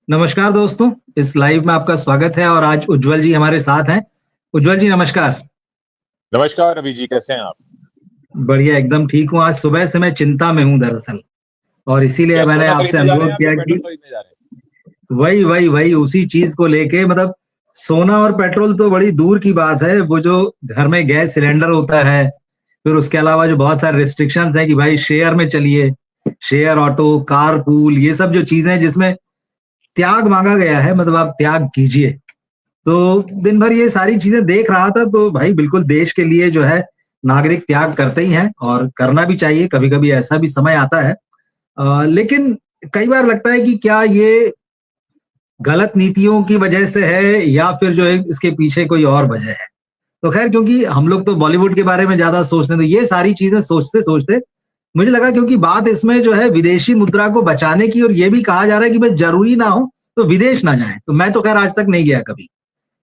नमस्कार दोस्तों, इस लाइव में आपका स्वागत है और आज उज्जवल जी हमारे साथ हैं। उज्जवल जी नमस्कार। नमस्कार रवि जी, कैसे हैं आप? बढ़िया एकदम ठीक हूँ। आज सुबह से मैं चिंता में हूँ दरअसल और इसीलिए क्या मैंने सोना आपसे खरीदने जा रहे हैं अनुरोध या फिर किया पेट्रोल कि खरीदने जा रहे हैं? वही उसी चीज को लेके मतलब सोना और पेट्रोल तो बड़ी दूर की बात है। वो जो घर में गैस सिलेंडर होता है, फिर उसके अलावा जो बहुत सारे रिस्ट्रिक्शंस हैं कि भाई शेयर में चलिए, शेयर ऑटो, कार पूल, ये सब जो चीजें हैं जिसमें त्याग मांगा गया है, मतलब आप त्याग कीजिए। तो दिन भर ये सारी चीजें देख रहा था तो भाई बिल्कुल देश के लिए जो है नागरिक त्याग करते ही हैं और करना भी चाहिए। कभी कभी ऐसा भी समय आता है, लेकिन कई बार लगता है कि क्या ये गलत नीतियों की वजह से है या फिर जो है इसके पीछे कोई और वजह है। तो खैर, क्योंकि हम लोग तो बॉलीवुड के बारे में ज्यादा सोचते हैं तो ये सारी चीजें सोचते सोचते मुझे लगा, क्योंकि बात इसमें जो है विदेशी मुद्रा को बचाने की, और ये भी कहा जा रहा है कि भाई जरूरी ना हो तो विदेश ना जाए। तो मैं तो खैर आज तक नहीं गया कभी,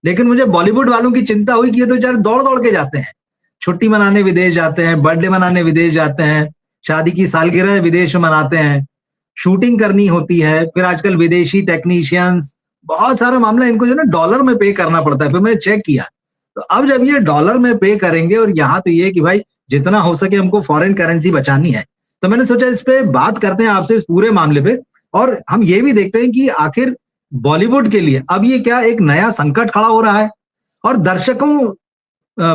लेकिन मुझे बॉलीवुड वालों की चिंता हुई कि ये तो बेचारे दौड़ दौड़ के जाते हैं, छुट्टी मनाने विदेश जाते हैं, बर्थडे मनाने विदेश जाते हैं, शादी की सालगिरह विदेश में मनाते हैं, शूटिंग करनी होती है, फिर आजकल विदेशी टेक्नीशियंस, बहुत सारा मामला इनको जो है ना डॉलर में पे करना पड़ता है। फिर मैंने चेक किया तो अब जब ये डॉलर में पे करेंगे और यहाँ तो ये कि भाई जितना हो सके हमको फॉरेन करेंसी बचानी है, तो मैंने सोचा इस पे बात करते हैं आपसे इस पूरे मामले पे। और हम ये भी देखते हैं कि आखिर बॉलीवुड के लिए अब ये क्या एक नया संकट खड़ा हो रहा है और दर्शकों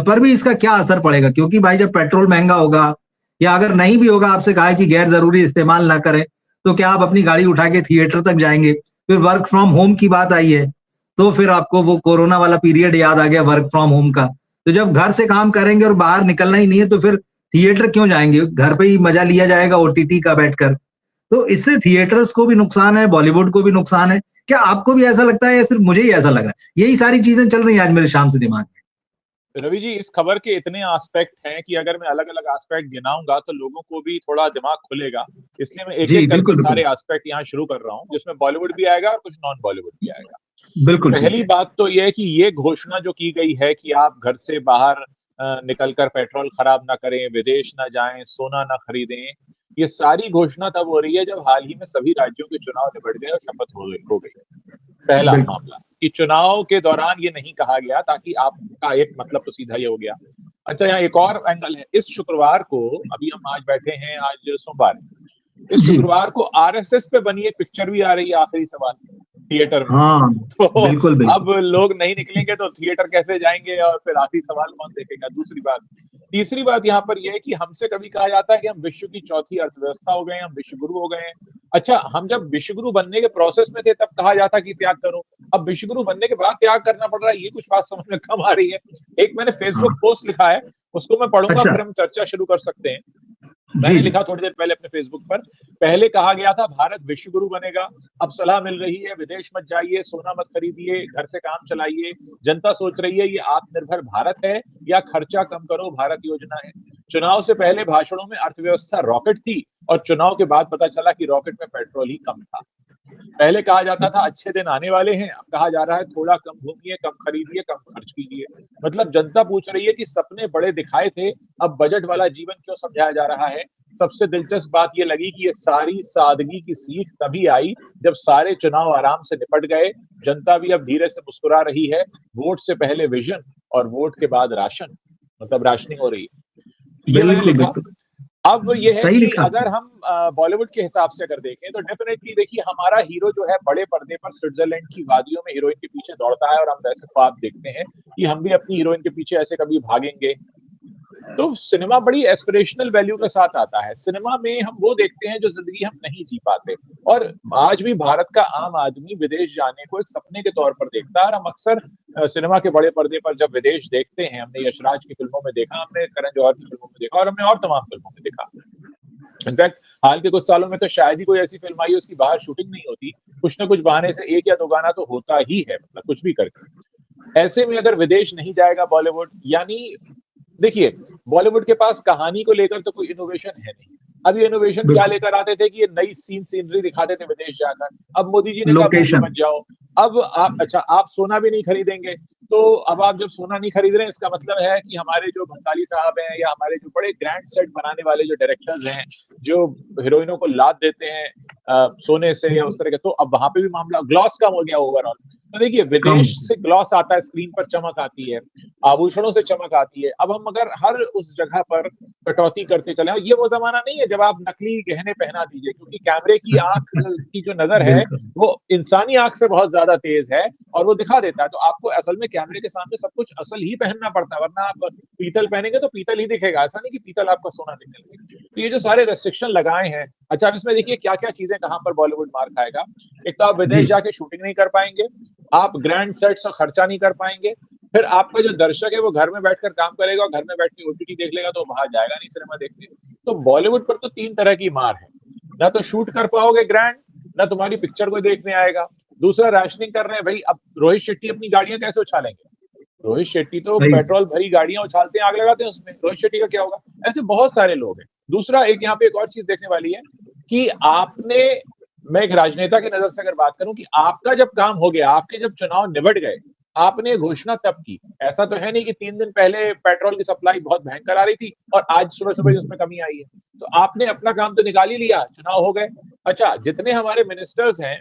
पर भी इसका क्या असर पड़ेगा। क्योंकि भाई जब पेट्रोल महंगा होगा या अगर नहीं भी होगा, आपसे कहा है कि गैर जरूरी इस्तेमाल ना करें, तो क्या आप अपनी गाड़ी उठा के थिएटर तक जाएंगे। फिर वर्क फ्रॉम होम की बात आई है तो फिर आपको वो कोरोना वाला पीरियड याद आ गया वर्क फ्रॉम होम का। तो जब घर से काम करेंगे और बाहर निकलना ही नहीं है तो फिर थिएटर क्यों जाएंगे, घर पे ही मजा लिया जाएगा ओटीटी का बैठकर। तो इससे थिएटर्स को भी नुकसान है, बॉलीवुड को भी नुकसान है। क्या आपको भी ऐसा लगता है या सिर्फ मुझे ही ऐसा लग रहा है? यही सारी चीजें चल रही हैं आज मेरे शाम से दिमाग में। रवि जी, इस खबर के इतने एस्पेक्ट हैं कि अगर मैं अलग-अलग एस्पेक्ट गिनाऊंगा तो लोगों को भी थोड़ा दिमाग खुलेगा। इसलिए मैं जी एक-एक करके बिल्कुल बिल्कुल। सारे एस्पेक्ट यहाँ शुरू कर रहा हूँ, जिसमें बॉलीवुड भी आएगा और कुछ नॉन बॉलीवुड भी आएगा। बिल्कुल ठीक पहली है। बात तो ये है कि ये घोषणा जो की गई है कि आप घर से बाहर निकलकर पेट्रोल खराब ना करें, विदेश ना जाएं, सोना ना खरीदें, ये सारी घोषणा तब हो रही है जब हाल ही में सभी राज्यों के चुनाव निबट गए और शपथ हो गई। पहला बिल्कुल। मामला कि चुनाव के दौरान ये नहीं कहा गया, ताकि आपका एक मतलब तो सीधा ये हो गया। अच्छा, यहाँ एक और एंगल है। इस शुक्रवार को, अभी हम आज बैठे हैं, आज सोमवार है, इस जी। शुक्रवार को आरएसएस पे बनी एक पिक्चर भी आ रही है, आखिरी सवाल, थिएटर में। हाँ तो बिल्कुल बिल्कुल। अब लोग नहीं निकलेंगे तो थिएटर कैसे जाएंगे और फिर आखिरी सवाल कौन देखेगा? दूसरी बात। तीसरी बात यहाँ पर यह है कि हमसे कभी कहा जाता है कि हम विश्व की चौथी अर्थव्यवस्था हो गए हैं, हम विश्व गुरु हो गए हैं। अच्छा, हम जब विश्व गुरु बनने के प्रोसेस में थे तब कहा जाता कि त्याग करो। अब विश्व गुरु बनने के बाद त्याग करना पड़ रहा है, ये कुछ बात समझ में कम आ रही है। एक मैंने फेसबुक हाँ। पोस्ट लिखा है, उसको मैं पढ़ूंगा, अच्छा। फिर हम चर्चा शुरू कर सकते हैं। जी मैंने जी। लिखा थोड़ी देर पहले अपने फेसबुक पर, पहले कहा गया था भारत विश्व गुरु बनेगा, अब सलाह मिल रही है विदेश मत जाइए, सोना मत खरीदिए, घर से काम चलाइए। जनता सोच रही है ये आत्मनिर्भर भारत है या खर्चा कम करो भारत योजना है। चुनाव से पहले भाषणों में अर्थव्यवस्था रॉकेट थी और चुनाव के बाद पता चला कि रॉकेट में पेट्रोल ही कम था। पहले कहा जाता था अच्छे दिन आने वाले हैं, अब कहा जा रहा है थोड़ा कम घूमिए, कम खरीदिए, कम खर्च कीजिए। मतलब जनता पूछ रही है कि सपने बड़े दिखाए थे, अब बजट वाला जीवन क्यों समझाया जा रहा है। सबसे दिलचस्प बात ये लगी कि ये सारी सादगी की सीख तभी आई जब सारे चुनाव आराम से निपट गए। जनता भी अब धीरे से मुस्कुरा रही है। वोट से पहले विजन और वोट के बाद राशन, मतलब राशनिंग हो रही है। ये मैंने बिल्कुल लिखा। बिल्कुल। अब ये है सही कि लिखा। अगर हम बॉलीवुड के हिसाब से अगर देखें तो डेफिनेटली देखिए, हमारा हीरो जो है बड़े पर्दे पर स्विट्जरलैंड की वादियों में हीरोइन के पीछे दौड़ता है और हम वैसे ख्वाब देखते हैं कि हम भी अपनी हीरोइन के पीछे ऐसे कभी भागेंगे। तो सिनेमा बड़ी एस्पिरेशनल वैल्यू के साथ आता है। सिनेमा में हम वो देखते हैं जो जिंदगी हम नहीं जी पाते। और आज भी भारत का आम आदमी विदेश जाने को एक सपने के तौर पर देखता है। और हम अक्सर सिनेमा के बड़े पर्दे पर जब विदेश देखते हैं, हमने यशराज की फिल्मों में देखा, हमने करण जौहर की फिल्मों में देखा और हमने और तमाम फिल्मों में देखा। इनफैक्ट हाल के कुछ सालों में तो शायद ही कोई ऐसी फिल्म आई उसकी बाहर शूटिंग नहीं होती, कुछ ना कुछ बहाने से एक या दो गाना तो होता ही है, मतलब कुछ भी करके। ऐसे में अगर विदेश नहीं जाएगा बॉलीवुड, यानी देखिए, बॉलीवुड के पास कहानी को लेकर तो कोई इनोवेशन है नहीं। अब ये इनोवेशन क्या बिल्कुल। लेकर आते थे कि ये नई सीनरी दिखाते थे विदेश जाकर। अब मोदी जी ने कहा भूखे लोकेशन। मत जाओ। अब आप, अच्छा, आप सोना भी नहीं खरीदेंगे। तो अब आप जब सोना नहीं खरीद रहे हैं, इसका मतलब है कि हमारे जो भंसाली साहब हैं या हमारे जो बड़े ग्रैंड सेट बनाने वाले जो डायरेक्टर्स हैं, जो हीरोइनों को लाद देते हैं, सोने से या उस तरह के, तो अब वहां पे भी मामला ग्लॉस कम हो गया ओवरऑल। तो देखिए विदेश से ग्लॉस आता है, स्क्रीन पर चमक आती है, आभूषणों से चमक आती है। अब हम अगर हर उस जगह पर कटौती करते चले, ये वो जमाना नहीं है जब आप नकली गहने पहना दीजिए, क्योंकि कैमरे की आंख की जो नजर है वो इंसानी आंख से बहुत ज्यादा तेज है और वो दिखा देता है। तो आपको असल में कैमरे के सामने सब कुछ असल ही पहनना पड़ता है, वरना आप पीतल पहनेंगे तो पीतल ही दिखेगा, ऐसा नहीं कि पीतल आपका सोना दिखेगा। तो ये जो सारे रेस्ट्रिक्शन लगाए हैं, अच्छा अब इसमें देखिए क्या क्या चीजें कहां पर बॉलीवुड मार खाएगा। एक तो आप विदेश जाके शूटिंग नहीं कर पाएंगे, आप ग्रैंड सेट्स और खर्चा नहीं कर पाएंगे, फिर आपका जो दर्शक है वो घर में बैठकर काम करेगा और घर में बैठ के ओटीटी देख लेगा, तो बाहर जाएगा नहीं सिनेमा देखने। तो बॉलीवुड पर तो 3 तरह की मार है, ना तो शूट कर पाओगे ग्रैंड, ना तुम्हारी पिक्चर को देखने आएगा, दूसरा राशनिंग कर रहे हैं भाई। अब रोहित शेट्टी अपनी गाड़ियां कैसे उछालेंगे? रोहित शेट्टी तो पेट्रोल भरी गाड़ियां उछालते हैं, आग लगाते हैं उसमें, रोहित शेट्टी का क्या होगा? ऐसे बहुत सारे लोग हैं। दूसरा एक यहाँ पे एक और चीज देखने वाली है कि आपने, मैं एक राजनेता की नजर से अगर बात करूं, कि आपका जब काम हो गया, आपके जब चुनाव निबट गए, आपने घोषणा तब की। ऐसा तो है नहीं कि 3 दिन पहले पेट्रोल की सप्लाई बहुत भयंकर आ रही थी और आज सुबह सुबह उसमें कमी आई है। तो आपने अपना काम तो निकाल ही लिया, चुनाव हो गए। अच्छा, जितने हमारे मिनिस्टर्स हैं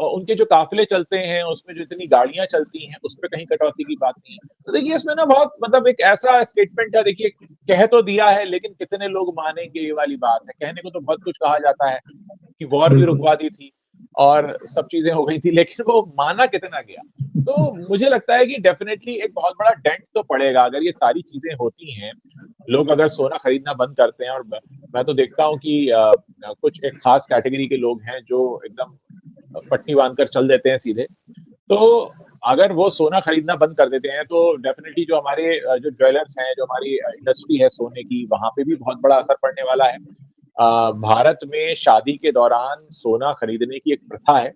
उनके जो काफिले चलते हैं उसमें जो इतनी गाड़ियां चलती हैं उस पर कहीं कटौती की बात नहीं है। तो देखिए इसमें ना बहुत मतलब एक ऐसा स्टेटमेंट है, देखिए कह तो दिया है लेकिन कितने लोग मानेंगे, ये वाली बात है। कहने को तो बहुत कुछ कहा जाता है कि वॉर भी रुकवा दी थी और सब चीजें हो गई थी, लेकिन वो माना कितना गया। तो मुझे लगता है कि डेफिनेटली एक बहुत बड़ा डेंट तो पड़ेगा अगर ये सारी चीजें होती हैं। लोग अगर सोना खरीदना बंद करते हैं, और मैं तो देखता हूँ कि कुछ एक खास कैटेगरी के लोग हैं जो एकदम पट्टी बांधकर चल देते हैं सीधे, तो अगर वो सोना खरीदना बंद कर देते हैं तो डेफिनेटली जो हमारे जो ज्वेलर्स हैं, जो हमारी इंडस्ट्री है सोने की, वहां पे भी बहुत बड़ा असर पड़ने वाला है। भारत में शादी के दौरान सोना खरीदने की एक प्रथा है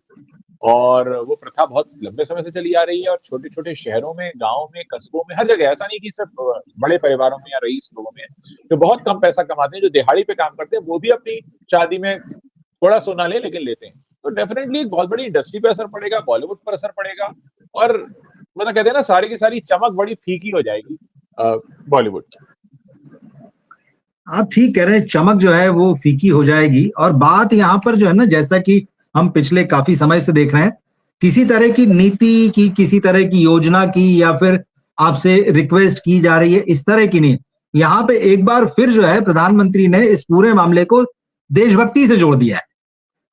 और वो प्रथा बहुत लंबे समय से चली आ रही है, और छोटे छोटे शहरों में, गांव में, कस्बों में, हर जगह। ऐसा नहीं कि सिर्फ बड़े परिवारों में या रईस लोगों में, जो बहुत कम पैसा कमाते हैं, जो दिहाड़ी पे काम करते हैं, वो भी अपनी शादी में थोड़ा सोना लेकिन लेते हैं। तो डेफिनेटली एक बहुत बड़ी इंडस्ट्री पे असर पड़ेगा, बॉलीवुड पर असर पड़ेगा, और मतलब कहते हैं ना सारी की सारी चमक बड़ी फीकी हो जाएगी बॉलीवुड की। आप ठीक कह रहे हैं, चमक जो है वो फीकी हो जाएगी। और बात यहाँ पर जो है ना, जैसा कि हम पिछले काफी समय से देख रहे हैं, किसी तरह की नीति की, किसी तरह की योजना की, या फिर आपसे रिक्वेस्ट की जा रही है, इस तरह की नहीं। यहाँ पे एक बार फिर जो है प्रधानमंत्री ने इस पूरे मामले को देशभक्ति से जोड़ दिया है।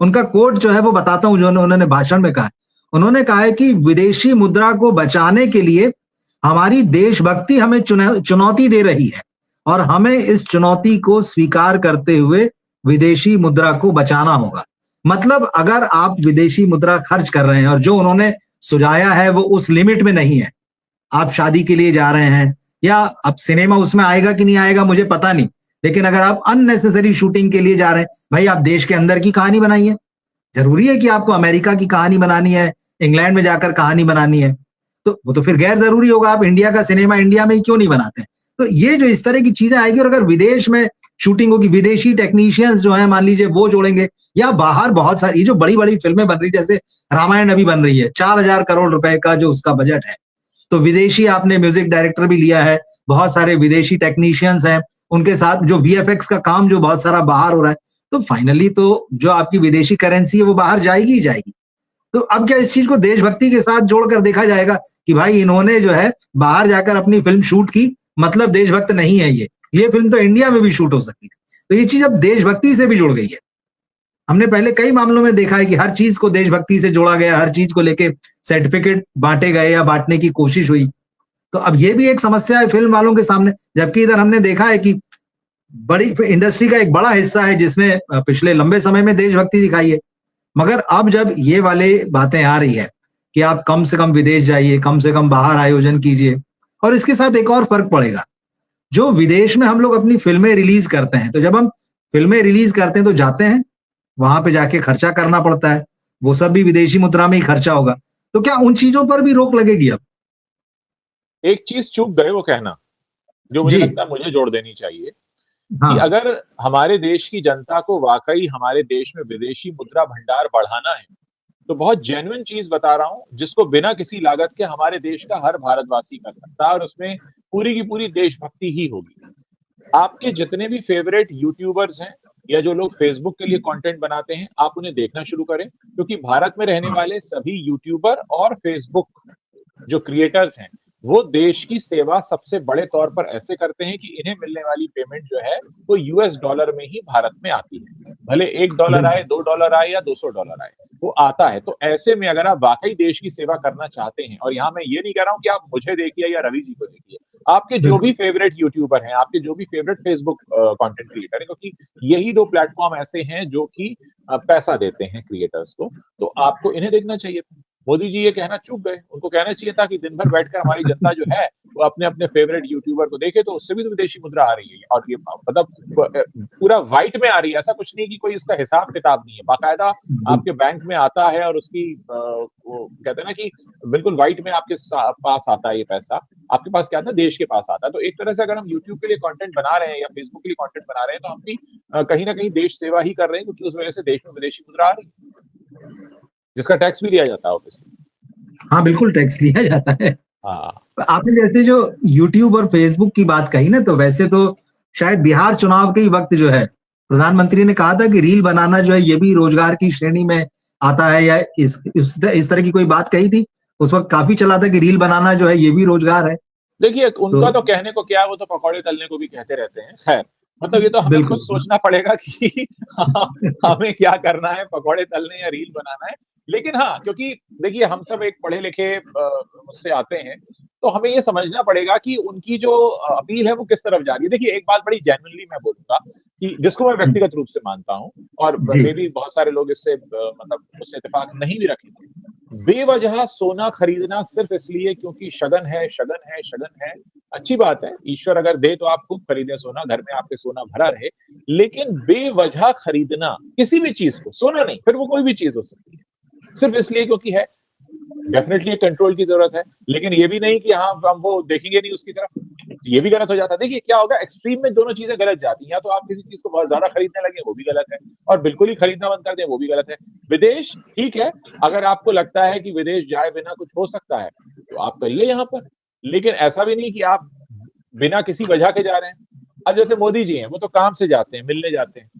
उनका कोट जो है वो बताता हूं, जो उन्होंने भाषण में कहा है। उन्होंने कहा है कि विदेशी मुद्रा को बचाने के लिए हमारी देशभक्ति हमें चुनौती दे रही है और हमें इस चुनौती को स्वीकार करते हुए विदेशी मुद्रा को बचाना होगा। मतलब अगर आप विदेशी मुद्रा खर्च कर रहे हैं और जो उन्होंने सुझाया है वो उस लिमिट में नहीं है, आप शादी के लिए जा रहे हैं, या अब सिनेमा उसमें आएगा कि नहीं आएगा मुझे पता नहीं, लेकिन अगर आप अननेसेसरी शूटिंग के लिए जा रहे हैं, भाई आप देश के अंदर की कहानी बनाइए। जरूरी है कि आपको अमेरिका की कहानी बनानी है, इंग्लैंड में जाकर कहानी बनानी है? तो वो तो फिर गैर जरूरी होगा। आप इंडिया का सिनेमा इंडिया में क्यों नहीं बनाते? तो ये जो इस तरह की चीजें आएगी, और अगर विदेश में शूटिंग होगी, विदेशी टेक्नीशियंस जो है मान लीजिए वो जोड़ेंगे, या बाहर बहुत सारी ये जो बड़ी बड़ी फिल्में बन रही, जैसे रामायण अभी बन रही है, 4,000 करोड़ रुपए का जो उसका बजट है, तो विदेशी आपने म्यूजिक डायरेक्टर भी लिया है, बहुत सारे विदेशी टेक्नीशियंस हैं, उनके साथ जो वीएफएक्स का काम जो बहुत सारा बाहर हो रहा है, तो फाइनली तो जो आपकी विदेशी करेंसी है वो बाहर जाएगी ही जाएगी। तो अब क्या इस चीज को देशभक्ति के साथ जोड़कर देखा जाएगा कि भाई इन्होंने जो है बाहर जाकर अपनी फिल्म शूट की, मतलब देशभक्त नहीं है ये फिल्म तो इंडिया में भी शूट हो सकती थी। तो ये चीज अब देशभक्ति से भी जुड़ गई है। हमने पहले कई मामलों में देखा है कि हर चीज को देशभक्ति से जोड़ा गया, हर चीज को लेके सर्टिफिकेट बांटे गए या बांटने की कोशिश हुई। तो अब ये भी एक समस्या है फिल्म वालों के सामने, जबकि इधर हमने देखा है कि बड़ी इंडस्ट्री का एक बड़ा हिस्सा है जिसने पिछले लंबे समय में देशभक्ति दिखाई है। मगर अब जब ये वाले बातें आ रही है कि आप कम से कम विदेश जाइए, कम से कम बाहर आयोजन कीजिए, और इसके साथ एक और फर्क पड़ेगा, जो विदेश में हम लोग अपनी फिल्में रिलीज करते हैं, तो जब हम फिल्में रिलीज करते हैं तो जाते हैं वहां पे जाके खर्चा करना पड़ता है, वो सब भी विदेशी मुद्रा में ही खर्चा होगा। तो क्या उन चीजों पर भी रोक लगेगी अब? एक चीज चूक गए वो कहना, जो मुझे लगता है मुझे जोड़ देनी चाहिए, कि हाँ। अगर हमारे देश की जनता को वाकई हमारे देश में विदेशी मुद्रा भंडार बढ़ाना है, तो बहुत जेन्युइन चीज बता रहा हूं जिसको बिना किसी लागत के हमारे देश का हर भारतवासी कर सकता है, और उसमें पूरी की पूरी देशभक्ति ही होगी। आपके जितने भी फेवरेट यूट्यूबर्स हैं या जो लोग फेसबुक के लिए कंटेंट बनाते हैं, आप उन्हें देखना शुरू करें, क्योंकि भारत में रहने वाले सभी यूट्यूबर और फेसबुक जो क्रिएटर्स हैं, वो देश की सेवा सबसे बड़े तौर पर ऐसे करते हैं कि इन्हें मिलने वाली पेमेंट जो है वो यूएस डॉलर में ही भारत में आती है। भले $1 आए, $2 आए या $200 आए, वो आता है। तो ऐसे में अगर आप वाकई देश की सेवा करना चाहते हैं, और यहाँ मैं ये नहीं कह रहा हूँ कि आप मुझे देखिए या रवि जी को देखिए, आपके जो भी फेवरेट यूट्यूबर हैं, आपके जो भी फेवरेट फेसबुक कंटेंट क्रिएटर है, क्योंकि यही 2 प्लेटफॉर्म ऐसे हैं जो कि पैसा देते हैं क्रिएटर्स को, तो आपको इन्हें देखना चाहिए था। मोदी जी ये कहना चूक गए, उनको कहना चाहिए था कि दिन भर बैठकर हमारी जनता जो है वो अपने अपने फेवरेट यूट्यूबर को देखे, तो उससे भी तो विदेशी मुद्रा आ रही है, और ये मतलब पूरा व्हाइट में आ रही है। ऐसा कुछ नहीं कि कोई इसका हिसाब किताब नहीं है, बाकायदा आपके बैंक में आता है, और उसकी वो कहते हैं ना कि बिल्कुल व्हाइट में आपके पास आता है ये पैसा। आपके पास क्या था, देश के पास आता है। तो एक तरह से अगर हम यूट्यूब के लिए कंटेंट बना रहे हैं या फेसबुक के लिए कंटेंट बना रहे हैं, तो हम भी कहीं ना कहीं देश सेवा ही कर रहे हैं, क्योंकि उस वजह से देश में विदेशी मुद्रा आ रही है, जिसका टैक्स भी लिया जाता है ऑब्वियसली। हाँ बिल्कुल, टैक्स लिया जाता है। हाँ, आपने जैसे जो यूट्यूब और फेसबुक की बात कही ना, तो वैसे तो शायद बिहार चुनाव के ही वक्त जो है प्रधानमंत्री ने कहा था कि रील बनाना जो है ये भी रोजगार की श्रेणी में आता है, या इस तरह की कोई बात कही थी। उस वक्त काफी चला था कि रील बनाना जो है ये भी रोजगार है। देखिए उनका तो कहने को क्या, वो तो पकौड़े तलने को भी कहते रहते हैं। खैर, मतलब ये तो हमें खुद सोचना पड़ेगा कि हमें क्या करना है, पकौड़े तलने या रील बनाना है। लेकिन हाँ, क्योंकि देखिए हम सब एक पढ़े लिखे मुझसे आते हैं, तो हमें ये समझना पड़ेगा कि उनकी जो अपील है वो किस तरफ जा रही है। देखिए एक बात बड़ी जेन्युइनली मैं बोलूंगा कि जिसको मैं व्यक्तिगत रूप से मानता हूँ, और मे भी बहुत सारे लोग इससे मतलब उससे इत्तेफाक नहीं भी रखेंगे, बेवजह सोना खरीदना सिर्फ इसलिए क्योंकि शगन है, शगन है, शगन है, अच्छी बात है। ईश्वर अगर दे तो आप खूब खरीदें सोना, घर में आपके सोना भरा रहे। लेकिन बेवजह खरीदना किसी भी चीज को, सोना नहीं, फिर वो कोई भी चीज हो सकती है, सिर्फ इसलिए क्योंकि है, डेफिनेटली कंट्रोल की जरूरत है। लेकिन ये भी नहीं कि हाँ हम वो देखेंगे नहीं उसकी तरफ, ये भी गलत हो जाता है। देखिए क्या होगा, एक्सट्रीम में दोनों चीजें गलत जाती हैं। या तो आप किसी चीज को बहुत ज्यादा खरीदने लगे, वो भी गलत है, और बिल्कुल ही खरीदना बंद कर दें, वो भी गलत है। विदेश ठीक है, अगर आपको लगता है कि विदेश जाए बिना कुछ हो सकता है तो आप करिए यहाँ पर, लेकिन ऐसा भी नहीं कि आप बिना किसी वजह के जा रहे हैं। अब जैसे मोदी जी हैं, वो तो काम से जाते हैं, मिलने जाते हैं,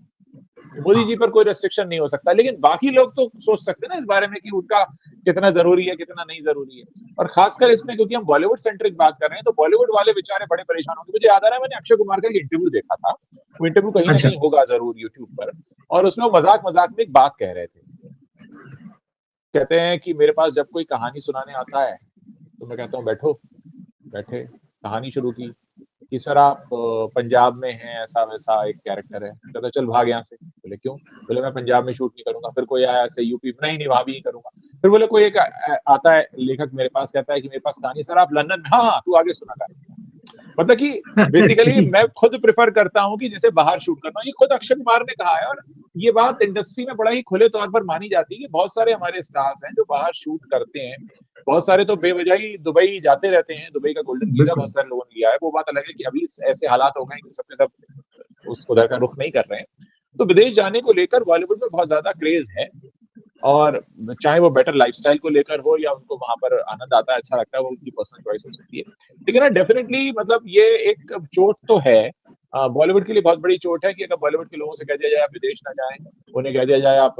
मोदी जी पर कोई रेस्ट्रिक्शन नहीं हो सकता। लेकिन बाकी लोग तो सोच सकते हैं ना इस बारे में कि उनका कितना जरूरी है, कितना नहीं जरूरी है। और खासकर इसमें क्योंकि हम बॉलीवुड सेंट्रिक बात कर रहे हैं, तो बॉलीवुड वाले बेचारे बड़े परेशान होंगे। मुझे याद आ रहा है, मैंने अक्षय कुमार का एक इंटरव्यू देखा था, वो इंटरव्यू कहीं ना कहीं होगा जरूर यूट्यूब पर, और उसमें वो मजाक मजाक में एक बात कह रहे थे। कहते हैं कि मेरे पास जब कोई कहानी सुनाने आता है तो मैं कहता हूँ बैठो, बैठे, कहानी शुरू की कि सर आप पंजाब में हैं, ऐसा वैसा एक कैरेक्टर है। कहता चल भाग यहाँ से। बोले क्यों? बोले मैं पंजाब में शूट नहीं करूंगा। फिर कोई आया ऐसे यूपी, नहीं वहां भी नहीं करूंगा। फिर बोले कोई एक आता है लेखक मेरे पास, कहता है कि मेरे पास कहानी, सर आप लंदन में, हाँ तू आगे सुना कहानी। मतलब कि बेसिकली मैं खुद प्रेफर करता हूं कि जैसे बाहर शूट करना। ये खुद अक्षय कुमार ने कहा है, और ये बात इंडस्ट्री में बड़ा ही खुले तौर पर मानी जाती है कि बहुत सारे हमारे स्टार्स हैं जो बाहर शूट करते हैं। बहुत सारे तो बेवजह ही दुबई जाते रहते हैं, दुबई का गोल्डन वीजा बहुत सारे लोगों ने लिया है। वो बात अलग है कि अभी ऐसे हालात हो गए कि सबके सब उस उधर का रुख नहीं कर रहे हैं। तो विदेश जाने को लेकर बॉलीवुड में बहुत ज्यादा क्रेज है, और चाहे वो बेटर लाइफस्टाइल को लेकर हो या उनको वहां पर आनंद आता है, अच्छा लगता है, वो उनकी पर्सनल चॉइस हो सकती है। लेकिन ना डेफिनेटली मतलब ये एक चोट तो है, बॉलीवुड के लिए बहुत बड़ी चोट है कि अगर बॉलीवुड के लोगों से कह दिया जाए आप विदेश ना जाएं, उन्हें कह दिया जाए आप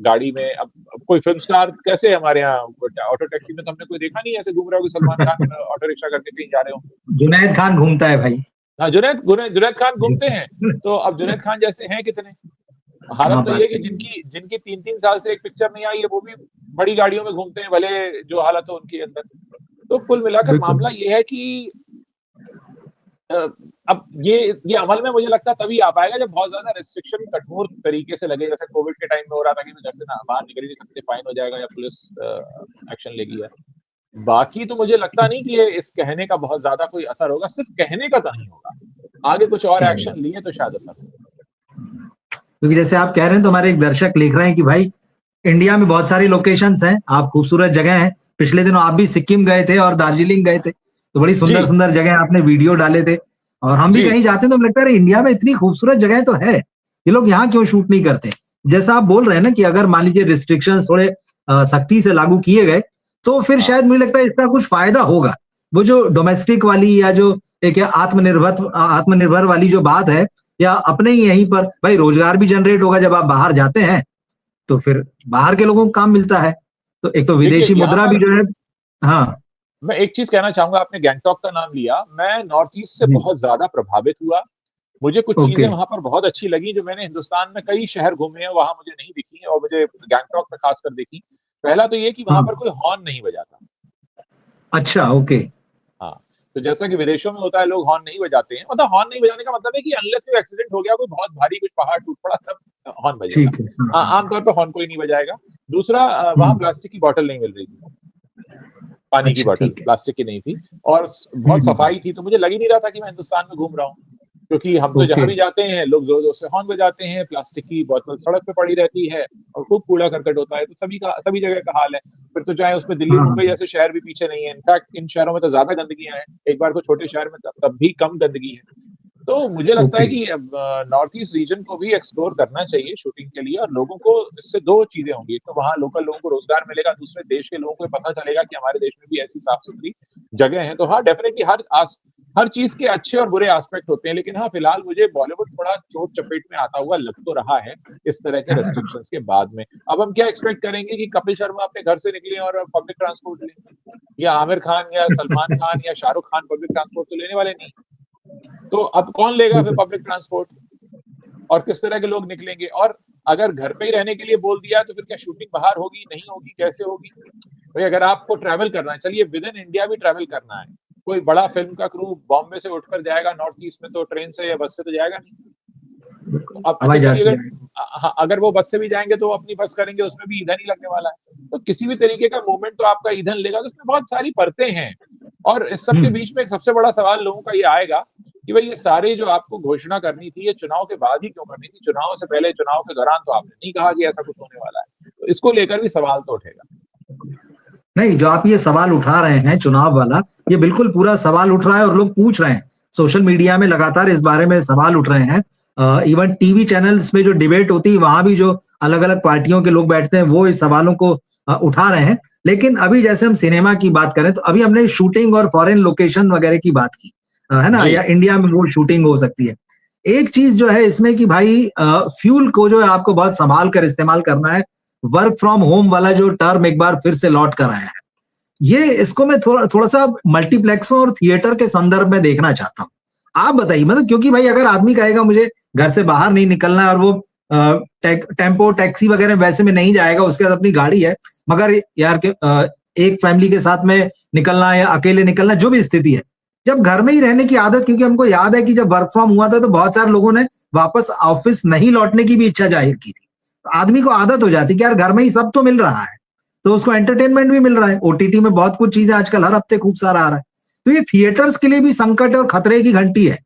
गाड़ी में, अब कोई फिल्म स्टार कैसे हमारे यहाँ ऑटो टैक्सी में तो हमने कोई देखा नहीं ऐसे घूम रहा हो, सलमान खान ऑटो रिक्शा करके कहीं जा रहे हो। जुनैद खान घूमता है भाई। हाँ, जुनैद खान घूमते हैं। तो अब जुनैद खान जैसे हैं कितने। हालत तो ये कि जिनकी 3-3 साल से एक पिक्चर नहीं आई है, वो भी बड़ी गाड़ियों में घूमते हैं, भले जो हालत हो उनके अंदर। तो कुल मिलाकर मामला ये है कि अब ये अमल में मुझे लगता है तभी आ पाएगा जब बहुत ज्यादा रेस्ट्रिक्शन कठोर तरीके से लगे, जैसे कोविड के टाइम में हो रहा था कि घर से बाहर निकल ही नहीं सकते, फाइन हो जाएगा या पुलिस एक्शन लेगी। बाकी तो मुझे लगता नहीं कि ये इस कहने का बहुत ज्यादा कोई असर होगा। सिर्फ कहने का तो नहीं होगा, आगे कुछ और एक्शन लिए तो शायद असर होगा। क्योंकि जैसे आप कह रहे हैं तो हमारे एक दर्शक लिख रहे हैं कि भाई इंडिया में बहुत सारी लोकेशंस हैं, आप खूबसूरत जगह हैं। पिछले दिनों आप भी सिक्किम गए थे और दार्जिलिंग गए थे, तो बड़ी सुंदर सुंदर जगह आपने वीडियो डाले थे। और हम भी कहीं जाते हैं तो लगता है इंडिया में इतनी खूबसूरत जगह तो है, ये लोग यहाँ क्यों शूट नहीं करते। जैसा आप बोल रहे हैं ना कि अगर मान लीजिए रिस्ट्रिक्शंस थोड़े सख्ती से लागू किए गए तो फिर शायद मुझे लगता है इसका कुछ फायदा होगा। वो जो डोमेस्टिक वाली या जो एक आत्मनिर्भर वाली जो बात है, या अपने ही यहीं पर भाई रोजगार भी जनरेट होगा जब आप बाहर जाते हैं, तो फिर बाहर के लोगों को काम मिलता है, तो एक तो देखिए विदेशी यहाँ मुद्रा भी पर जो है। हाँ मैं एक चीज कहना चाहूंगा, आपने गैंगटॉक का नाम लिया, मैं नॉर्थ ईस्ट से जी। बहुत ज्यादा प्रभावित हुआ। मुझे कुछ चीजें ओके। वहां पर बहुत अच्छी लगी जो मैंने हिंदुस्तान में कई शहर घूमे हैं वहां मुझे नहीं दिखी और मुझे गैंगटॉक में खासकर दिखी। पहला तो ये कि वहां हाँ। पर कोई हॉर्न नहीं बजाता। अच्छा। ओके। हाँ, तो जैसा कि विदेशों में होता है लोग हॉर्न नहीं बजाते हैं, मतलब हॉर्न नहीं बजाने का मतलब है कि अनलेस कोई एक्सीडेंट हो गया, कोई बहुत भारी कुछ पहाड़ टूट पड़ा, तब हॉर्न बजेगा। ठीक है। हाँ। आमतौर पर हॉर्न कोई नहीं बजाएगा। दूसरा, वहां हम्म, प्लास्टिक की बोतल नहीं मिल रही थी, पानी की अच्छा बोतल ठीक है। प्लास्टिक की नहीं थी, और बहुत सफाई थी, तो मुझे लग ही नहीं रहा था कि मैं हिंदुस्तान में घूम रहा हूँ। क्योंकि हम तो जहां ओके। भी जाते हैं लोग जोर जोर से हॉर्न बजाते हैं, प्लास्टिक की बोतल सड़क पे पड़ी रहती है और खूब कूड़ा करकट होता है, तो सभी जगह का हाल है। फिर तो चाहे उसमें दिल्ली हाँ मुंबई हाँ। जैसे शहर भी पीछे नहीं है, इनफैक्ट इन शहरों में तो ज्यादा गंदगियां हैं, एक बार को छोटे शहर में तब भी कम गंदगी है। तो मुझे लगता है ओके। कि नॉर्थ ईस्ट रीजन को भी एक्सप्लोर करना चाहिए शूटिंग के लिए, और लोगों को इससे दो चीजें होंगी, एक तो वहाँ लोकल लोगों को रोजगार मिलेगा, दूसरे देश के लोगों को पता चलेगा कि हमारे देश में भी ऐसी साफ सुथरी जगह है। तो हाँ, डेफिनेटली हर चीज के अच्छे और बुरे एस्पेक्ट होते हैं, लेकिन हाँ फिलहाल मुझे बॉलीवुड थोड़ा चोट चपेट में आता हुआ लग तो रहा है इस तरह के रेस्ट्रिक्शंस के बाद में। अब हम क्या एक्सपेक्ट करेंगे कि कपिल शर्मा अपने घर से निकले और पब्लिक ट्रांसपोर्ट लें, या आमिर खान या सलमान खान या शाहरुख खान पब्लिक ट्रांसपोर्ट तो लेने वाले नहीं। तो अब कौन लेगा फिर बिल्कुल। पब्लिक ट्रांसपोर्ट, और किस तरह के लोग निकलेंगे? और अगर घर पे ही रहने के लिए बोल दिया तो फिर क्या शूटिंग बाहर होगी, नहीं होगी, कैसे होगी? भाई अगर आपको ट्रैवल करना है, चलिए विद इन इंडिया भी ट्रैवल करना है, कोई बड़ा फिल्म का क्रू बॉम्बे से उठकर जाएगा नॉर्थ ईस्ट में, तो ट्रेन से या बस से तो जाएगा नहीं। तो अब अच्छा हवाई जहाज चलिए, से अगर जाएंगे। हाँ, अगर वो बस से भी जाएंगे तो वो अपनी बस करेंगे, उसमें भी ईंधन ही लगने वाला है। तो किसी भी तरीके का मूवमेंट तो आपका ईंधन लेगा, तो उसमें बहुत सारी परतें हैं। और इस सब के हम्म। बीच में एक सबसे बड़ा सवाल लोगों का ये आएगा कि भाई ये सारे जो आपको घोषणा करनी थी, ये चुनाव के बाद ही क्यों करनी थी? चुनाव से पहले, चुनाव के दौरान तो आपने नहीं कहा कि ऐसा कुछ होने वाला है। तो इसको लेकर भी सवाल तो उठेगा। नहीं, जो आप ये सवाल उठा रहे हैं चुनाव वाला, ये बिल्कुल पूरा सवाल उठ रहा है और लोग पूछ रहे हैं। सोशल मीडिया में लगातार इस बारे में सवाल उठ रहे हैं। इवन टीवी चैनल्स में जो डिबेट होती है वहां भी जो अलग अलग पार्टियों के लोग बैठते हैं वो इस सवालों को उठा रहे हैं। लेकिन अभी जैसे हम सिनेमा की बात करें तो अभी हमने शूटिंग और फॉरेन लोकेशन वगैरह की बात की, है ना, जी। या इंडिया में वो शूटिंग हो सकती है। एक चीज जो है इसमें कि भाई फ्यूल को जो है आपको बहुत संभाल कर इस्तेमाल करना है। वर्क फ्रॉम होम वाला जो टर्म एक बार फिर से लौट कर आया है, ये इसको मैं थोड़ा थोड़ा सा मल्टीप्लेक्सों और थिएटर के संदर्भ में देखना चाहता हूँ। आप बताइए, मतलब क्योंकि भाई अगर आदमी कहेगा मुझे घर से बाहर नहीं निकलना है और वो टेम्पो टैक्सी वगैरह वैसे में नहीं जाएगा, उसके पास अपनी गाड़ी है, मगर यार एक फैमिली के साथ में निकलना या अकेले निकलना जो भी स्थिति है, जब घर में ही रहने की आदत, क्योंकि हमको याद है कि जब वर्क फ्रॉम हुआ था तो बहुत सारे लोगों ने वापस ऑफिस नहीं लौटने की भी इच्छा जाहिर की थी। तो आदमी को आदत हो जाती कि यार घर में ही सब तो मिल रहा है, तो उसको एंटरटेनमेंट भी मिल रहा है, ओटीटी में बहुत कुछ चीजें आजकल हर हफ्ते खूब सारा आ रहा है। तो ये थिएटर्स के लिए भी संकट और खतरे की घंटी है,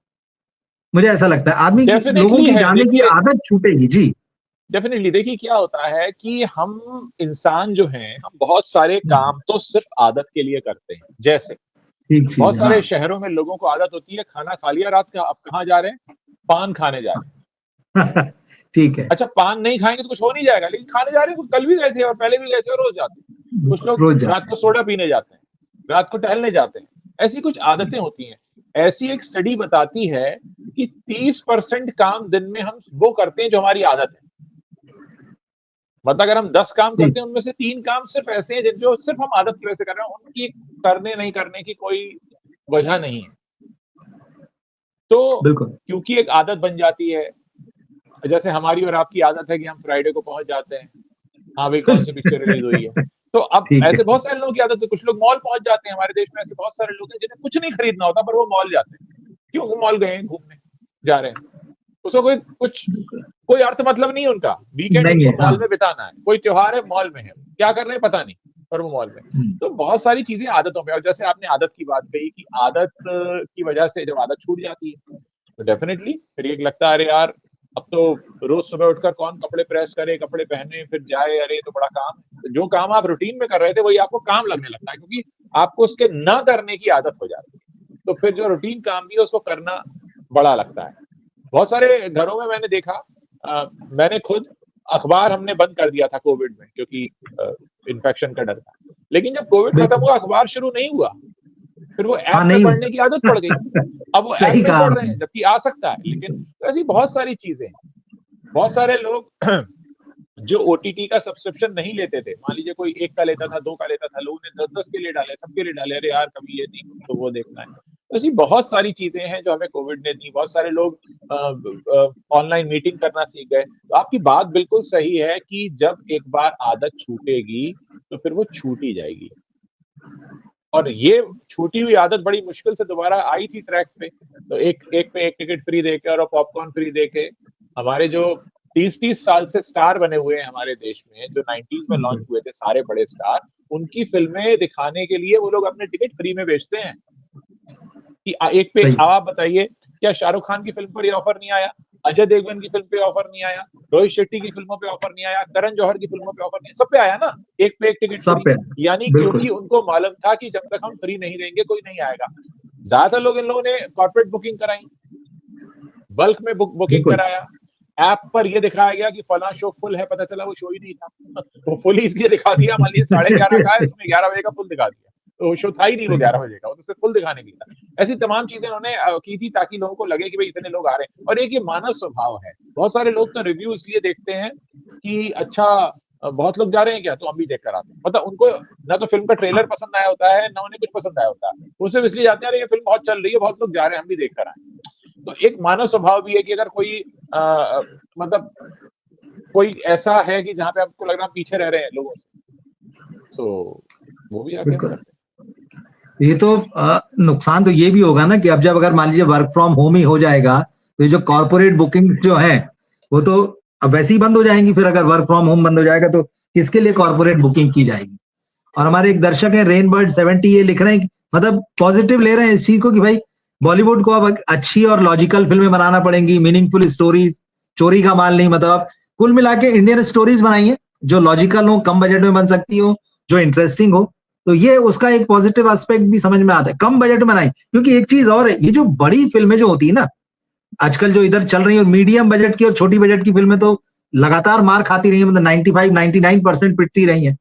मुझे ऐसा लगता है। आदमी की, लोगों डेफिनेटली की है, जाने की देखिए आदत छूटेगी जी। डेफिनेटली देखिए क्या होता है कि हम इंसान जो हैं, हम बहुत सारे काम तो सिर्फ आदत के लिए करते हैं। जैसे ठीक चीज बहुत है। हाँ। सारे शहरों में लोगों को आदत होती है, खाना खा लिया रात का, अब कहाँ जा रहे हैं? पान खाने जा रहे हैं। ठीक है। अच्छा, पान नहीं खाएंगे तो कुछ हो नहीं जाएगा, लेकिन खाने जा रहे हैं, कल भी गए थे और पहले भी गए थे और रोज जाते हैं। कुछ लोग रोज रात जाते को सोडा पीने जाते हैं, रात को टहलने जाते हैं। ऐसी कुछ आदतें होती हैं। ऐसी एक स्टडी बताती है कि 30% काम दिन में हम वो करते हैं जो हमारी आदत है। मतलब अगर हम 10 काम हैं। करते हैं, उनमें से 3 काम सिर्फ ऐसे हैं जो सिर्फ हम आदत की वजह से कर रहे हैं, उनकी करने नहीं करने की कोई वजह नहीं है। तो बिल्कुल। क्योंकि एक आदत बन जाती है, जैसे हमारी और आपकी आदत है कि हम फ्राइडे को पहुंच जाते हैं, हाँ भाई कौन सी पिक्चर रिलीज हुई है। तो अब ठीक है। ऐसे बहुत सारे लोगों की आदत है, कुछ लोग मॉल पहुंच जाते हैं, हमारे देश में ऐसे बहुत सारे लोग हैं जिन्हें कुछ नहीं खरीदना होता पर वो मॉल जाते हैं। क्यों? वो मॉल गए हैं, घूमने जा रहे हैं, उसको कोई अर्थ मतलब नहीं है उनका। वीकेंड नहीं है। उनको हाँ। मॉल में बिताना है, कोई त्योहार है मॉल में है, क्या कर रहे हैं पता नहीं, पर वो मॉल में। तो बहुत सारी चीजें आदतों में, और जैसे आपने आदत की बात कही कि आदत की वजह से जब आदत छूट जाती है तो डेफिनेटली फिर ये लगता है अरे यार, अब तो रोज सुबह उठकर कौन कपड़े प्रेस करे, कपड़े पहने, फिर जाए, अरे ये तो बड़ा काम है। तो जो काम आप रूटीन में कर रहे थे वही आपको काम लगने लगता है, क्योंकि आपको उसके न करने की आदत हो जाती है। तो फिर जो रूटीन काम भी है उसको करना बड़ा लगता है। बहुत सारे घरों में मैंने देखा, मैंने खुद, अखबार हमने बंद कर दिया था कोविड में क्योंकि इन्फेक्शन का डर था। लेकिन जब कोविड खत्म बिल्कुल। हुआ, अखबार शुरू नहीं हुआ। फिर वो ऐप हाँ में नहीं पढ़ने की आदत पड़ गई, अब वो ऐप सही में कहा पढ़ रहे आपने। हैं, जबकि आ सकता है। लेकिन ऐसी बहुत सारी चीजें हैं, बहुत सारे लोग जो ओटीटी का सब्सक्रिप्शन नहीं लेते थे, मान लीजिए कोई 1 का लेता था, 2 का लेता था, लोगों ने 10-10 के लिए डाले, सबके लिए डाले, अरे यार कभी ये नहीं तो वो देखना है। तो ऐसी बहुत सारी चीजें हैं जो हमें कोविड ने दी। बहुत सारे लोग ऑनलाइन मीटिंग करना सीख गए। तो आपकी बात बिल्कुल सही है कि जब एक बार आदत छूटेगी तो फिर वो छूट ही जाएगी। और ये छूटी हुई आदत बड़ी मुश्किल से दोबारा आई थी ट्रैक पे। तो एक पे एक टिकट फ्री देके और पॉपकॉर्न फ्री देके हमारे जो 30-30 साल से स्टार बने हुए हैं हमारे देश में, जो 90s में लॉन्च हुए थे सारे बड़े स्टार, उनकी फिल्में दिखाने के लिए वो लोग अपने टिकट फ्री में बेचते हैं कि एक पे। सही। आप बताइए, क्या शाहरुख खान की फिल्म पर ये ऑफर नहीं आया? अजय देवगन की फिल्म पे ऑफर नहीं आया? रोहित शेट्टी की फिल्मों पे ऑफर नहीं आया? करण जौहर की फिल्मों पे ऑफर नहीं आया? सब पे आया ना, एक पे एक टिकट सब फ्री। पे यानी बिल्कुल। क्योंकि उनको मालूम था कि जब तक हम फ्री नहीं देंगे कोई नहीं आएगा। ज्यादातर लोग इन लोगों ने कॉर्पोरेट बुकिंग कराई, बल्क में बुकिंग बिल्कुल कराया। ऐप पर ये दिखाया गया कि फला शो फुल है, पता चला वो शो ही नहीं था। वो फुल ही इसलिए दिखा दिया, मान लीजिए 11:30 का है, उसमें 11 बजे का फुल दिखा दिया, तो शो था ही नहीं वो सही। 11 बजे का, वो तो सिर्फ फुल दिखाने के लिए था। ऐसी तमाम चीजें उन्होंने की थी ताकि लोगों को लगे कि भाई इतने लोग आ रहे हैं। और एक ये मानव स्वभाव है, बहुत सारे लोग तो रिव्यू इसलिए देखते हैं कि अच्छा बहुत लोग जा रहे हैं क्या, तो हम भी देख कर आते हैं। मतलब उनको ना तो फिल्म का ट्रेलर पसंद आया होता है, ना उन्हें कुछ पसंद आया होता है, वो सिर्फ इसलिए जाते हैं ये फिल्म बहुत चल रही है, बहुत लोग जा रहे हैं, हम भी देख कर आए। तो एक मानव स्वभाव भी है कि अगर कोई मतलब कोई ऐसा है कि जहाँ पे आपको लग रहा है पीछे रह रहे हैं लोगों से, तो वो भी आके हम बिल्कुल। करते ये तो नुकसान तो ये भी होगा ना कि अब जब अगर मान लीजिए वर्क फ्रॉम होम ही हो जाएगा तो ये जो कॉर्पोरेट बुकिंग्स जो हैं वो तो अब वैसे ही बंद हो जाएंगी। फिर अगर वर्क फ्रॉम होम बंद हो जाएगा तो किसके लिए कॉर्पोरेट बुकिंग की जाएगी? और हमारे एक दर्शक है रेनबर्ड 70 ये लिख रहे हैं मतलब पॉजिटिव ले रहे हैं इस चीज को कि भाई बॉलीवुड को अब अच्छी और लॉजिकल फिल्में बनाना पड़ेंगी, मीनिंगफुल स्टोरीज, चोरी का माल नहीं। मतलब कुल मिला के इंडियन स्टोरीज बनाइए जो लॉजिकल हो, कम बजट में बन सकती हो, जो इंटरेस्टिंग हो। तो ये उसका एक पॉजिटिव एस्पेक्ट भी समझ में आता है, कम बजट में बनाई। क्योंकि एक चीज और है, ये जो बड़ी फिल्में जो होती है ना आजकल जो इधर चल रही है, मीडियम बजट की और छोटी बजट की फिल्में तो लगातार मार खाती रही है, मतलब 95-99% पिटती रही है।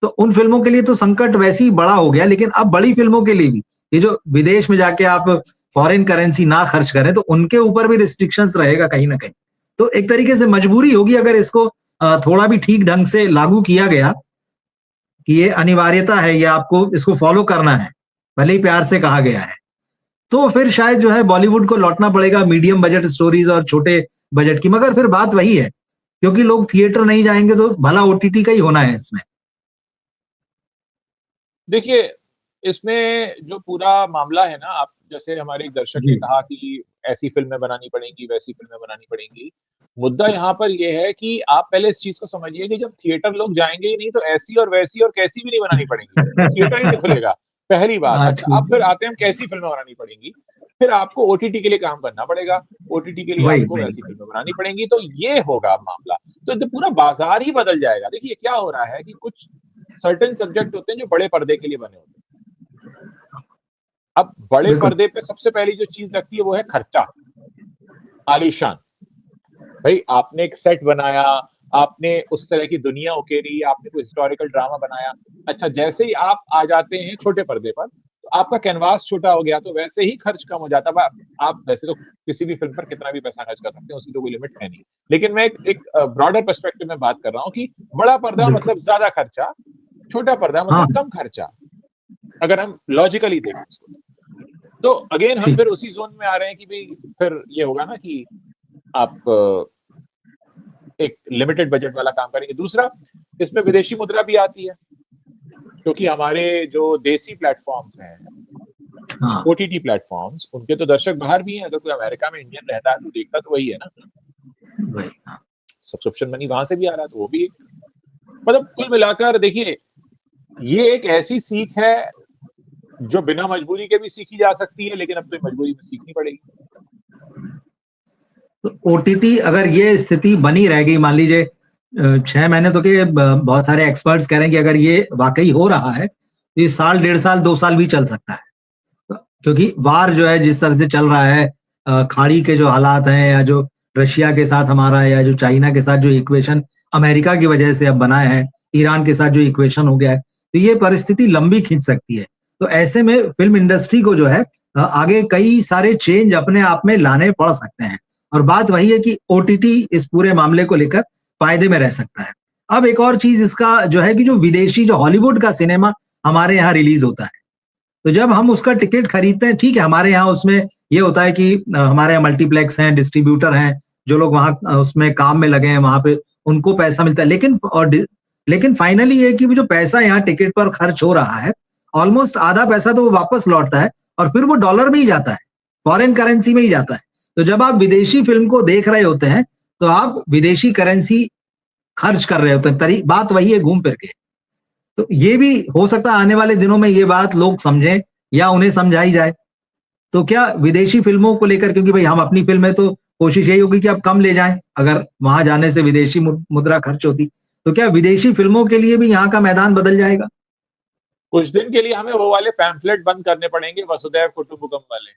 तो उन फिल्मों के लिए तो संकट वैसे ही बड़ा हो गया, लेकिन अब बड़ी फिल्मों के लिए भी ये जो विदेश में जाके आप फॉरेन करेंसी ना खर्च करें तो उनके ऊपर भी रिस्ट्रिक्शंस रहेगा कहीं ना कहीं। तो एक तरीके से मजबूरी होगी अगर इसको थोड़ा भी ठीक ढंग से लागू किया गया कि ये अनिवार्यता है, ये आपको इसको फॉलो करना है, भले ही प्यार से कहा गया है, तो फिर शायद जो है बॉलीवुड को लौटना पड़ेगा मीडियम बजट स्टोरीज और छोटे बजट की। मगर फिर बात वही है, क्योंकि लोग थिएटर नहीं जाएंगे तो भला ओटीटी का ही होना है इसमें। देखिए, इसमें जो पूरा मामला है ना, आप जैसे हमारे एक दर्शक ने जी कहा कि ऐसी फ़िल्में बनानी पड़ेंगी, वैसी फ़िल्में बनानी पड़ेंगी। मुद्दा यहाँ पर ये है कि आप पहले इस चीज़ को समझिए कि जब थिएटर लोग जाएँगे ही नहीं, तो ऐसी और वैसी और कैसी भी नहीं बनानी पड़ेंगी। तो थिएटर ही नहीं खुलेगा, पहली बात। हाँ अच्छा, अब ठीक फिर है। आते हैं हम कैसी फ़िल्में बनानी पड़ेंगी। फिर आपको ओटीटी के लिए काम करना पड़ेगा, ओटीटी के लिए वही आपको वही वैसी फ़िल्में बनानी पड़ेंगी, तो ये होगा मामला। तो पूरा बाज़ार ही बदल जाएगा। देखिए, क्या हो रहा है कि कुछ सर्टेन सब्जेक्ट होते हैं जो बड़े पर्दे के लिए बने होते हैं। अब बड़े बिल्कुल। पर्दे पे सबसे पहली जो चीज लगती है वो है खर्चा, आलीशान। भाई आपने एक सेट बनाया, आपने उस तरह की दुनिया उकेरी, आपने कोई हिस्टोरिकल ड्रामा बनाया। अच्छा, जैसे ही आप आ जाते हैं छोटे पर्दे पर, तो आपका कैनवास छोटा हो गया, तो वैसे ही खर्च कम हो जाता है। आप वैसे तो किसी भी फिल्म पर कितना भी पैसा खर्च कर सकते हैं, उसकी तो कोई लिमिट है नहीं। लेकिन मैं एक ब्रॉडर पर्सपेक्टिव में बात कर रहा हूँ कि बड़ा पर्दा बिल्कुल। मतलब ज्यादा खर्चा, छोटा पर्दा हाँ मतलब कम खर्चा, अगर हम लॉजिकली देखें इसको। तो अगेन हम ठीक। फिर उसी जोन में आ रहे हैं कि भाई फिर ये होगा ना कि आप एक लिमिटेड बजट वाला काम करेंगे। दूसरा, इसमें विदेशी मुद्रा भी आती है, क्योंकि हमारे जो देसी प्लेटफॉर्म्स हैं, हाँ ओटीटी प्लेटफॉर्म्स, उनके तो दर्शक बाहर भी हैं। अगर कोई अमेरिका में इंडियन रहता है तो देखता तो वही है ना, वही। हाँ सब्सक्रिप्शन मनी वहां से भी आ रहा है, तो वो भी मतलब कुल मिलाकर देखिए, ये एक ऐसी सीख है जो बिना मजबूरी के भी सीखी जा सकती है, लेकिन अब तो मजबूरी में सीखनी पड़ेगी। तो ओटीटी अगर ये स्थिति बनी रह गई, मान लीजिए 6 महीने तो के बहुत सारे एक्सपर्ट्स कह रहे हैं कि अगर ये वाकई हो रहा है तो ये साल, 1.5 साल, 2 साल भी चल सकता है। क्योंकि वार जो है जिस तरह से चल रहा है, खाड़ी के जो हालात हैं, या जो रशिया के साथ हमारा, या जो चाइना के साथ जो इक्वेशन अमेरिका की वजह से अब बना है, ईरान के साथ जो इक्वेशन हो गया है, तो ये परिस्थिति लंबी खींच सकती है। तो ऐसे में फिल्म इंडस्ट्री को जो है आगे कई सारे चेंज अपने आप में लाने पड़ सकते हैं। और बात वही है कि ओटीटी इस पूरे मामले को लेकर फायदे में रह सकता है। अब एक और चीज इसका जो है कि जो विदेशी, जो हॉलीवुड का सिनेमा हमारे यहाँ रिलीज होता है, तो जब हम उसका टिकट खरीदते हैं, ठीक है, हमारे यहाँ उसमें ये होता है कि हमारे यहाँ मल्टीप्लेक्स हैं, डिस्ट्रीब्यूटर हैं, जो लोग वहां उसमें काम में लगे हैं, वहां पे उनको पैसा मिलता है। लेकिन फाइनली ये कि जो पैसा यहाँ टिकट पर खर्च हो रहा है, ऑलमोस्ट आधा पैसा तो वो वापस लौटता है और फिर वो डॉलर में ही जाता है, फॉरेन करेंसी में ही जाता है। तो जब आप विदेशी फिल्म को देख रहे होते हैं तो आप विदेशी करेंसी खर्च कर रहे होते हैं। बात वही है घूम फिर के। तो ये भी हो सकता है आने वाले दिनों में ये बात लोग समझें या उन्हें समझाई जाए। तो क्या विदेशी फिल्मों को लेकर, क्योंकि भाई हम अपनी फिल्में तो कोशिश यही होगी कि आप कम ले जाएं, अगर वहां जाने से विदेशी मुद्रा खर्च होती, तो क्या विदेशी फिल्मों के लिए भी यहाँ का मैदान बदल जाएगा? कुछ दिन के लिए हमें वो वाले पैम्फलेट बंद करने पड़ेंगे, वसुधैव कुटुंबकम वाले।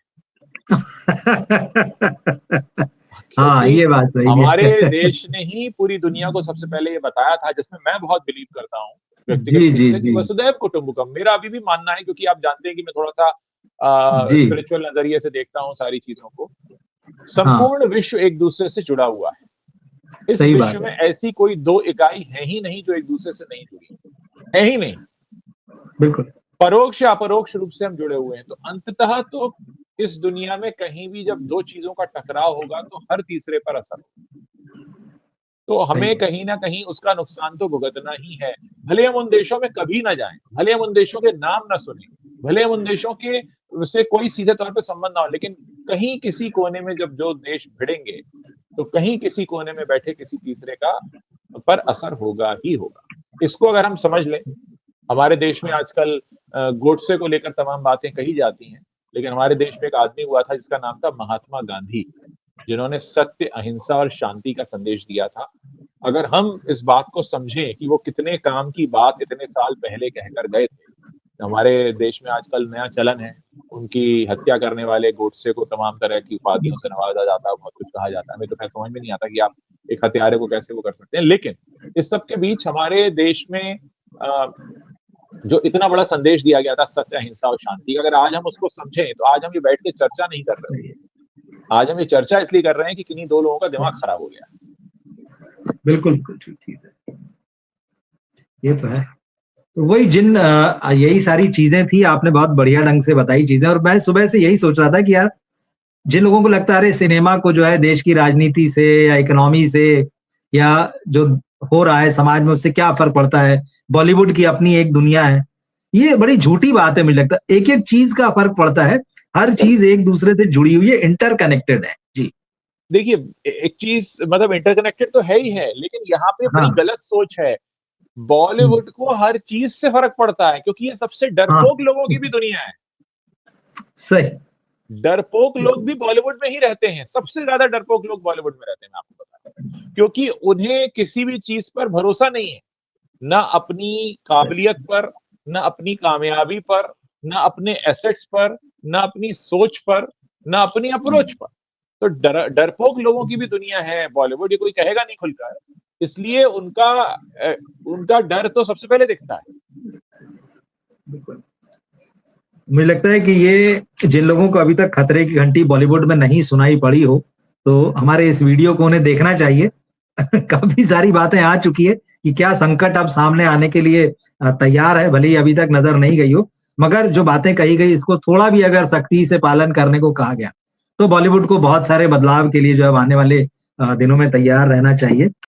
हाँ, ये बात सही है। हमारे देश ने ही पूरी दुनिया को सबसे पहले ये बताया था, जिसमें मैं बहुत बिलीव करता हूँ व्यक्तिगत रूप से, वसुधैव कुटुंबकम। मेरा अभी भी मानना है, क्योंकि आप जानते हैं कि मैं थोड़ा सा स्पिरिचुअल नजरिए से देखता हूँ सारी चीजों को। संपूर्ण विश्व एक दूसरे से जुड़ा हुआ है। इस विश्व में ऐसी कोई दो इकाई है ही नहीं जो एक दूसरे से नहीं जुड़ी है ही नहीं। बिल्कुल, परोक्ष या अपरोक्ष रूप से हम जुड़े हुए हैं। तो अंततः तो इस दुनिया में कहीं भी जब दो चीजों का टकराव होगा तो हर तीसरे पर असर होगा। तो हमें कहीं ना कहीं उसका नुकसान तो भुगतना ही है। भले हम उन देशों में कभी ना जाएं, भले हम उन देशों के नाम ना सुने, भले हम उन देशों के से कोई सीधे तौर पे संबंध ना हो, लेकिन कहीं किसी कोने में जब जो देश भिड़ेंगे तो कहीं किसी कोने में बैठे किसी तीसरे का पर असर होगा ही होगा। इसको अगर हम समझ लें, हमारे देश में आजकल गोडसे को लेकर तमाम बातें कही जाती हैं, लेकिन हमारे देश में एक आदमी हुआ था जिसका नाम था महात्मा गांधी, जिन्होंने सत्य, अहिंसा और शांति का संदेश दिया था। अगर हम इस बात को समझें कि वो कितने काम की बात इतने साल पहले कहकर गए थे। हमारे देश में आजकल नया चलन है, उनकी हत्या करने वाले गोडसे को तमाम तरह की उपाधियों से नवाजा जाता है, बहुत कुछ कहा जाता है। हमें तो खैर समझ में नहीं आता कि आप एक हत्यारे को कैसे वो कर सकते हैं। लेकिन इस सब के बीच हमारे देश में जो इतना बड़ा संदेश दिया गया था सत्य, अहिंसा और शांति, अगर आज हम उसको समझें तो आज हम ये बैठ के चर्चा नहीं कर रहे। आज हम ये चर्चा इसलिए कर रहे हैं कि किन्हीं दो लोगों का दिमाग खराब हो गया। बिल्कुल ठीक है, ये तो है। तो वही यही सारी चीजें थी, आपने बहुत बढ़िया ढंग से बताई चीजें। और मैं सुबह से यही सोच रहा था कि यार, जिन लोगों को लगता है अरे सिनेमा को जो है देश की राजनीति से या इकोनॉमी से या जो हो रहा है समाज में उससे क्या फर्क पड़ता है, बॉलीवुड की अपनी एक दुनिया है, ये बड़ी झूठी बात है। मुझे लगता है एक एक चीज का फर्क पड़ता है, हर चीज एक दूसरे से जुड़ी हुई है, इंटरकनेक्टेड है। जी देखिए, एक चीज मतलब इंटरकनेक्टेड तो है ही है, लेकिन यहाँ पे बड़ी गलत सोच है। बॉलीवुड को हर चीज से फर्क पड़ता है, क्योंकि ये सबसे डरपोक लोगों की भी दुनिया है। सही, डरपोक लोग भी बॉलीवुड में ही रहते हैं। सबसे ज्यादा डरपोक लोग बॉलीवुड में रहते हैं, मैं आपको बता रहा हूं, क्योंकि उन्हें किसी भी चीज पर भरोसा नहीं है, ना अपनी काबिलियत पर, ना अपनी कामयाबी पर, ना अपने एसेट्स पर, ना अपनी सोच पर, ना अपनी अप्रोच पर। तो डरपोक लोगों की भी दुनिया है बॉलीवुड, ये कोई कहेगा नहीं खुलकर। इसलिए उनका डर तो सबसे पहले दिखता है। बिल्कुल, मुझे लगता है कि ये जिन लोगों को अभी तक खतरे की घंटी बॉलीवुड में नहीं सुनाई पड़ी हो, तो हमारे इस वीडियो को उन्हें देखना चाहिए। काफी सारी बातें आ चुकी है कि क्या संकट अब सामने आने के लिए तैयार है, भले ही अभी तक नजर नहीं गई हो, मगर जो बातें कही गई इसको थोड़ा भी अगर सख्ती से पालन करने को कहा गया तो बॉलीवुड को बहुत सारे बदलाव के लिए जो है आने वाले दिनों में तैयार रहना चाहिए।